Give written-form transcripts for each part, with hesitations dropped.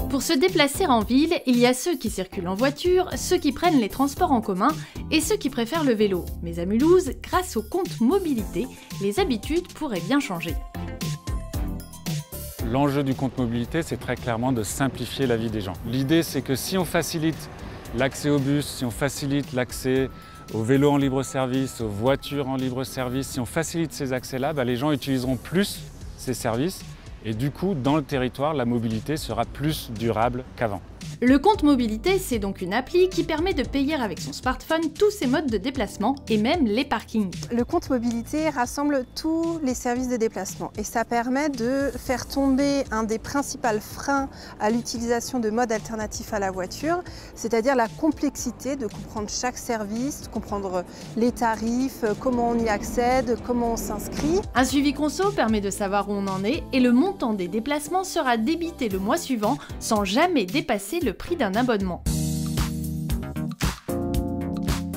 Pour se déplacer en ville, il y a ceux qui circulent en voiture, ceux qui prennent les transports en commun et ceux qui préfèrent le vélo. Mais à Mulhouse, grâce au compte mobilité, les habitudes pourraient bien changer. L'enjeu du compte mobilité, c'est très clairement de simplifier la vie des gens. L'idée, c'est que si on facilite l'accès au bus, si on facilite l'accès aux vélos en libre-service, aux voitures en libre-service, si on facilite ces accès-là, les gens utiliseront plus ces services. Et du coup, dans le territoire, la mobilité sera plus durable qu'avant. Le compte mobilité, c'est donc une appli qui permet de payer avec son smartphone tous ses modes de déplacement et même les parkings. Le compte mobilité rassemble tous les services de déplacement et ça permet de faire tomber un des principaux freins à l'utilisation de modes alternatifs à la voiture, c'est-à-dire la complexité de comprendre chaque service, de comprendre les tarifs, comment on y accède, comment on s'inscrit. Un suivi conso permet de savoir où on en est et le montant des déplacements sera débité le mois suivant sans jamais dépasser le prix d'un abonnement.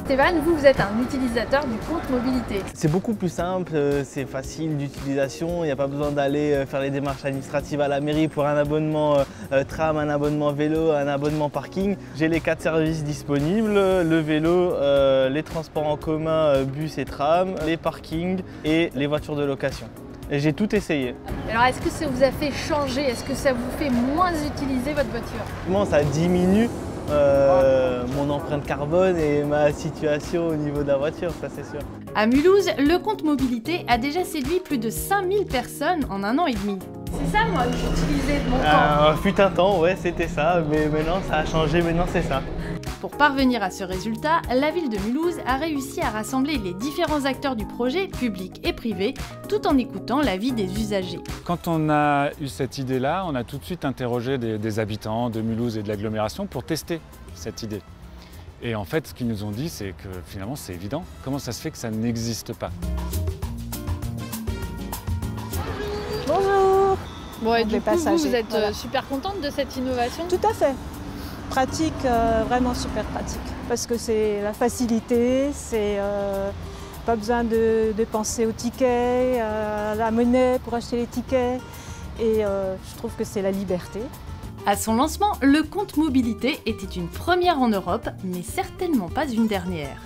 Stéphane, vous êtes un utilisateur du compte mobilité. C'est beaucoup plus simple, c'est facile d'utilisation, il n'y a pas besoin d'aller faire les démarches administratives à la mairie pour un abonnement tram, un abonnement vélo, un abonnement parking. J'ai les 4 services disponibles, le vélo, les transports en commun, bus et tram, les parkings et les voitures de location. Et j'ai tout essayé. Alors est-ce que ça vous a fait changer? Est-ce que ça vous fait moins utiliser votre voiture? Comment ça diminue mon empreinte carbone et ma situation au niveau de la voiture, ça c'est sûr. À Mulhouse, le compte mobilité a déjà séduit plus de 5000 personnes en 1 an et demi. C'est ça moi que j'utilisais de mon temps. Fut un temps, ouais c'était ça, mais maintenant ça a changé, maintenant c'est ça. Pour parvenir à ce résultat, la ville de Mulhouse a réussi à rassembler les différents acteurs du projet, publics et privés, tout en écoutant l'avis des usagers. Quand on a eu cette idée-là, on a tout de suite interrogé des habitants de Mulhouse et de l'agglomération pour tester cette idée. Et en fait, ce qu'ils nous ont dit, c'est que finalement, c'est évident. Comment ça se fait que ça n'existe pas? Bonjour. Bon, et du coup, vous êtes super contente de cette innovation? Tout à fait. Pratique, vraiment super pratique. Parce que c'est la facilité, c'est pas besoin de penser aux tickets, à la monnaie pour acheter les tickets. Et je trouve que c'est la liberté. À son lancement, le compte mobilité était une première en Europe, mais certainement pas une dernière.